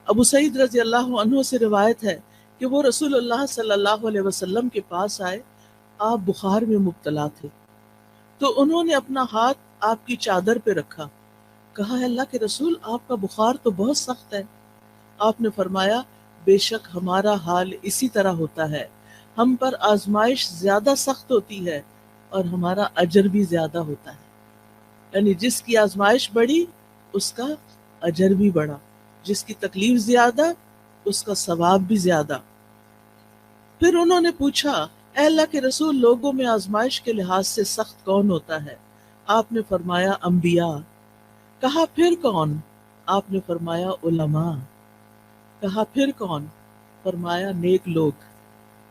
ابو سعید رضی اللہ عنہ سے روایت ہے کہ وہ رسول اللہ صلی اللہ علیہ وسلم کے پاس آئے، آپ بخار میں مبتلا تھے، تو انہوں نے اپنا ہاتھ آپ کی چادر پہ رکھا، کہا ہے اللہ کے رسول آپ کا بخار تو بہت سخت ہے۔ آپ نے فرمایا بے شک ہمارا حال اسی طرح ہوتا ہے، ہم پر آزمائش زیادہ سخت ہوتی ہے اور ہمارا اجر بھی زیادہ ہوتا ہے، یعنی جس کی آزمائش بڑی اس کا اجر بھی بڑا، جس کی تکلیف زیادہ اس کا ثواب بھی زیادہ۔ پھر انہوں نے پوچھا اے اللہ کے رسول لوگوں میں آزمائش کے لحاظ سے سخت کون ہوتا ہے؟ آپ نے فرمایا انبیاء۔ کہا پھر کون؟ آپ نے فرمایا علماء۔ کہا پھر کون؟ فرمایا نیک لوگ۔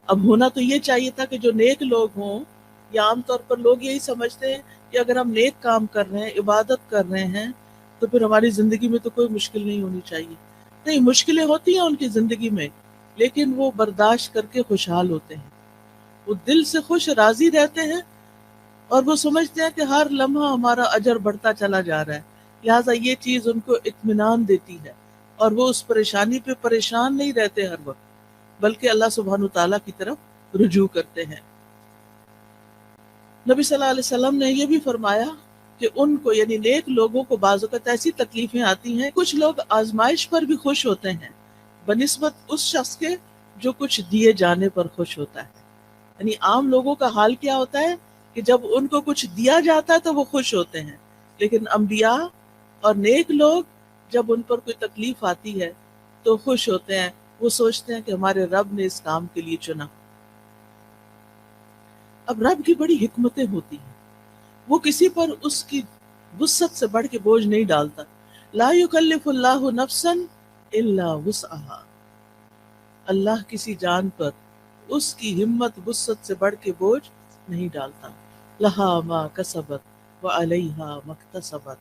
اب ہونا تو یہ چاہیے تھا کہ جو نیک لوگ ہوں، یا عام طور پر لوگ یہی سمجھتے ہیں کہ اگر ہم نیک کام کر رہے ہیں، عبادت کر رہے ہیں، تو پھر ہماری زندگی میں تو کوئی مشکل نہیں ہونی چاہیے۔ نہیں، مشکلیں ہوتی ہیں ان کی زندگی میں، لیکن وہ برداشت کر کے خوشحال ہوتے ہیں، وہ دل سے خوش راضی رہتے ہیں، اور وہ سمجھتے ہیں کہ ہر لمحہ ہمارا اجر بڑھتا چلا جا رہا ہے، لہٰذا یہ چیز ان کو اطمینان دیتی ہے، اور وہ اس پریشانی پہ پریشان نہیں رہتے ہر وقت، بلکہ اللہ سبحانہ تعالیٰ کی طرف رجوع کرتے ہیں۔ نبی صلی اللہ علیہ وسلم نے یہ بھی فرمایا کہ ان کو یعنی نیک لوگوں کو بعض اوقات ایسی تکلیفیں آتی ہیں، کچھ لوگ آزمائش پر بھی خوش ہوتے ہیں بنسبت اس شخص کے جو کچھ دیے جانے پر خوش ہوتا ہے۔ یعنی عام لوگوں کا حال کیا ہوتا ہے کہ جب ان کو کچھ دیا جاتا ہے تو وہ خوش ہوتے ہیں، لیکن انبیاء اور نیک لوگ جب ان پر کوئی تکلیف آتی ہے تو خوش ہوتے ہیں، وہ سوچتے ہیں کہ ہمارے رب نے اس کام کے لیے چنا۔ اب رب کی بڑی حکمتیں ہوتی ہیں، وہ کسی پر اس کی وسعت سے بڑھ کے بوجھ نہیں ڈالتا۔ لا یکلف اللہ نفسا الا وسعها، اللہ کسی جان پر اس کی ہمت وسعت سے بڑھ کے بوجھ نہیں ڈالتا۔ لہا ما کسبت وعلیہا ما اکتسبت۔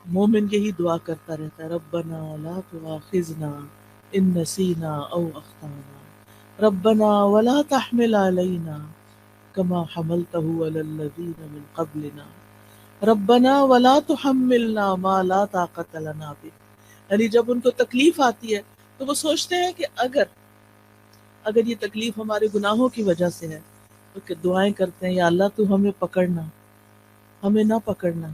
مومن یہی دعا کرتا رہتا ہے، ربنا لا تؤاخذنا ان نسینا او اخطانا ربنا ولا تحمل علینا کما حملته علی الذین من قبلنا ربنا ولا تحملنا ما لا طاقت لنا به۔ یعنی جب ان کو تکلیف آتی ہے تو وہ سوچتے ہیں کہ اگر یہ تکلیف ہمارے گناہوں کی وجہ سے ہے تو کہ دعائیں کرتے ہیں، یا اللہ تو ہمیں پکڑنا، ہمیں نہ پکڑنا،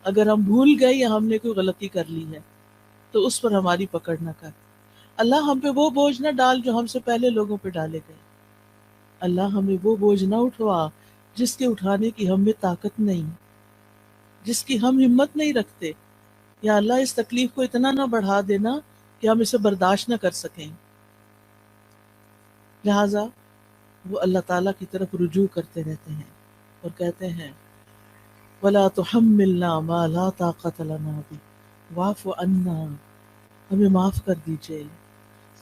اگر ہم بھول گئے یا ہم نے کوئی غلطی کر لی ہے تو اس پر ہماری پکڑ نہ کر، اللہ ہم پہ وہ بوجھ نہ ڈال جو ہم سے پہلے لوگوں پہ ڈالے گئے، اللہ ہمیں وہ بوجھ نہ اٹھوا جس کے اٹھانے کی ہم میں طاقت نہیں، جس کی ہم ہمت نہیں رکھتے، یا اللہ اس تکلیف کو اتنا نہ بڑھا دینا کہ ہم اسے برداشت نہ کر سکیں۔ لہٰذا وہ اللہ تعالیٰ کی طرف رجوع کرتے رہتے ہیں اور کہتے ہیں وَلَا تُحَمِّلْنَا مَا لَا طَاقَةَ لَنَا بِهِ وَاعْفُ عَنَّا، ہمیں معاف کر دیجئے،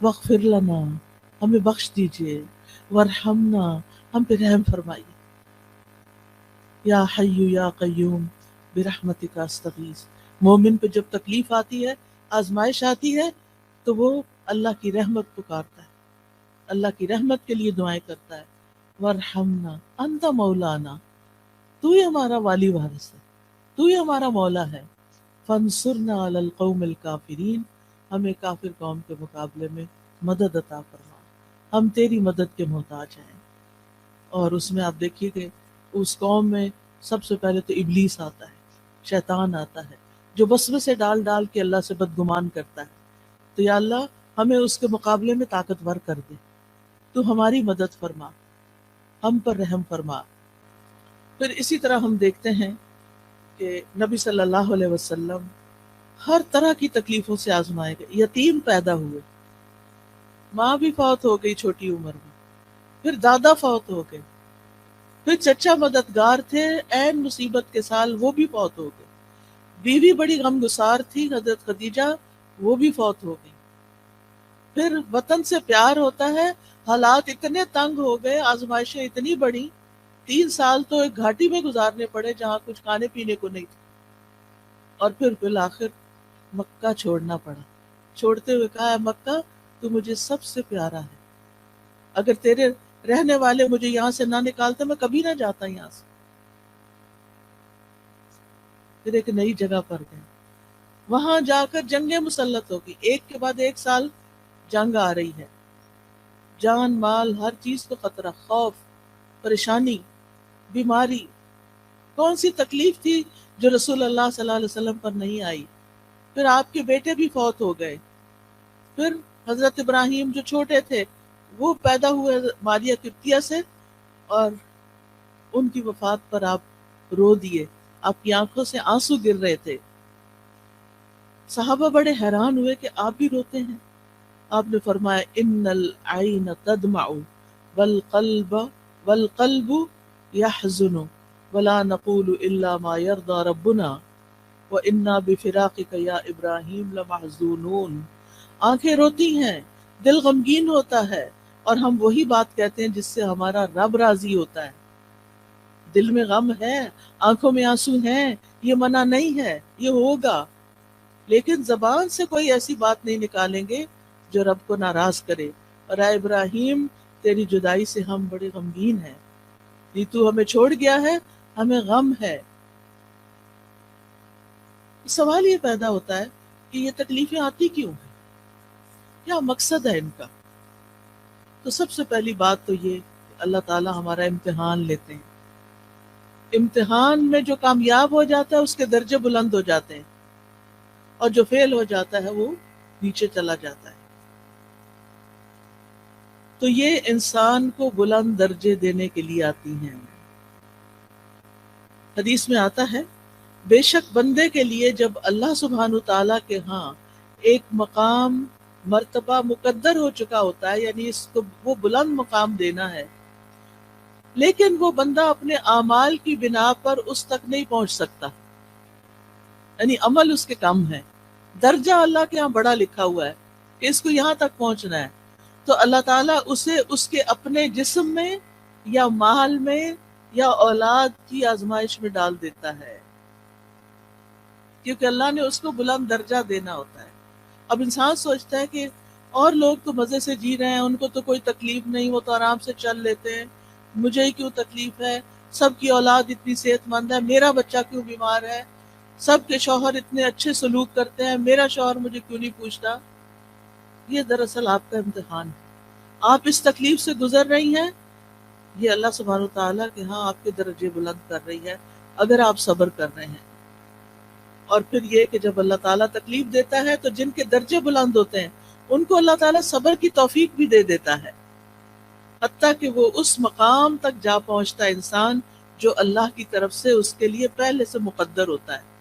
وَاغْفِرْ لَنَا، ہمیں بخش دیجئے، وَارْحَمْنَا، ہم پہ رحم فرمائیے، یا حی یا قیوم برحمتک استغیث۔ مومن پہ جب تکلیف آتی ہے، آزمائش آتی ہے، تو وہ اللہ کی رحمت پکارتا ہے، اللہ کی رحمت کے لیے دعائیں کرتا ہے، وَارْحَمْنَا أَنْتَ مَوْلَانَا، تو ہی ہمارا والی وارث ہے، تو ہی ہمارا مولا ہے، فَانْصُرْنَا عَلَى الْقَوْمِ الْكَافِرِينَ، ہمیں کافر قوم کے مقابلے میں مدد عطا فرما، ہم تیری مدد کے محتاج ہیں۔ اور اس میں آپ دیکھیے کہ اس قوم میں سب سے پہلے تو ابلیس آتا ہے، شیطان آتا ہے، جو وسوسے ڈال ڈال کے اللہ سے بدگمان کرتا ہے، تو یا اللہ ہمیں اس کے مقابلے میں طاقتور کر دے، تو ہماری مدد فرما، ہم پر رحم فرما۔ پھر اسی طرح ہم دیکھتے ہیں کہ نبی صلی اللہ علیہ وسلم ہر طرح کی تکلیفوں سے آزمائے گئے، یتیم پیدا ہوئے، ماں بھی فوت ہو گئی چھوٹی عمر میں، پھر دادا فوت ہو گئے، پھر چچا مددگار تھے عین مصیبت کے سال، وہ بھی فوت ہو گئے، بیوی بڑی غمگسار تھی حضرت خدیجہ، وہ بھی فوت ہو گئی، پھر وطن سے پیار ہوتا ہے، حالات اتنے تنگ ہو گئے، آزمائشیں اتنی بڑی، 3 سال تو ایک گھاٹی میں گزارنے پڑے جہاں کچھ کھانے پینے کو نہیں تھا، اور پھر بالآخر مکہ چھوڑنا پڑا، چھوڑتے ہوئے کہا ہے مکہ تو مجھے سب سے پیارا ہے، اگر تیرے رہنے والے مجھے یہاں سے نہ نکالتے میں کبھی نہ جاتا یہاں سے۔ پھر ایک نئی جگہ پر گئے، وہاں جا کر جنگیں مسلط ہوگی، ایک کے بعد ایک سال جنگ آ رہی ہے، جان مال ہر چیز کو خطرہ، خوف، پریشانی، بیماری، کون سی تکلیف تھی جو رسول اللہ صلی اللہ علیہ وسلم پر نہیں آئی؟ پھر آپ کے بیٹے بھی فوت ہو گئے، پھر حضرت ابراہیم جو چھوٹے تھے وہ پیدا ہوئے ماریہ قبطیہ سے، اور ان کی وفات پر آپ رو دیے، آپ کی آنکھوں سے آنسو گر رہے تھے۔ صحابہ بڑے حیران ہوئے کہ آپ بھی روتے ہیں۔ آپ نے فرمایا ان العین تدمع والقلب والقلب يحزن ولا نقول الا ما يرضى ربنا وانا بفراقك یا ابراہیم لمحزونون۔ آنکھیں روتی ہیں، دل غمگین ہوتا ہے، اور ہم وہی بات کہتے ہیں جس سے ہمارا رب راضی ہوتا ہے۔ دل میں غم ہے، آنکھوں میں آنسو ہیں، یہ منع نہیں ہے، یہ ہوگا، لیکن زبان سے کوئی ایسی بات نہیں نکالیں گے جو رب کو ناراض کرے۔ اور اے ابراہیم، تیری جدائی سے ہم بڑے غمگین ہیں، یہ تو ہمیں چھوڑ گیا ہے، ہمیں غم ہے۔ سوال یہ پیدا ہوتا ہے کہ یہ تکلیفیں آتی کیوں ہیں، کیا مقصد ہے ان کا؟ تو سب سے پہلی بات تو یہ کہ اللہ تعالی ہمارا امتحان لیتے ہیں، امتحان میں جو کامیاب ہو جاتا ہے اس کے درجے بلند ہو جاتے ہیں، اور جو فیل ہو جاتا ہے وہ نیچے چلا جاتا ہے۔ تو یہ انسان کو بلند درجے دینے کے لیے آتی ہیں۔ حدیث میں آتا ہے بے شک بندے کے لیے جب اللہ سبحانہ تعالیٰ کے ہاں ایک مقام مرتبہ مقدر ہو چکا ہوتا ہے، یعنی اس کو وہ بلند مقام دینا ہے، لیکن وہ بندہ اپنے اعمال کی بنا پر اس تک نہیں پہنچ سکتا، یعنی عمل اس کے کم ہے، درجہ اللہ کے ہاں بڑا لکھا ہوا ہے کہ اس کو یہاں تک پہنچنا ہے، تو اللہ تعالیٰ اسے اس کے اپنے جسم میں یا مال میں یا اولاد کی آزمائش میں ڈال دیتا ہے، کیونکہ اللہ نے اس کو بلند درجہ دینا ہوتا ہے۔ اب انسان سوچتا ہے کہ اور لوگ تو مزے سے جی رہے ہیں، ان کو تو کوئی تکلیف نہیں، وہ تو آرام سے چل لیتے ہیں، مجھے ہی کیوں تکلیف ہے، سب کی اولاد اتنی صحت مند ہے، میرا بچہ کیوں بیمار ہے، سب کے شوہر اتنے اچھے سلوک کرتے ہیں، میرا شوہر مجھے کیوں نہیں پوچھتا۔ یہ دراصل آپ کا امتحان ہے، آپ اس تکلیف سے گزر رہی ہیں، یہ اللہ سبحانہ تعالیٰ کے ہاں آپ کے درجے بلند کر رہی ہے اگر آپ صبر کر رہے ہیں۔ اور پھر یہ کہ جب اللہ تعالیٰ تکلیف دیتا ہے تو جن کے درجے بلند ہوتے ہیں ان کو اللہ تعالیٰ صبر کی توفیق بھی دے دیتا ہے، حتیٰ کہ وہ اس مقام تک جا پہنچتا ہے انسان جو اللہ کی طرف سے اس کے لیے پہلے سے مقدر ہوتا ہے۔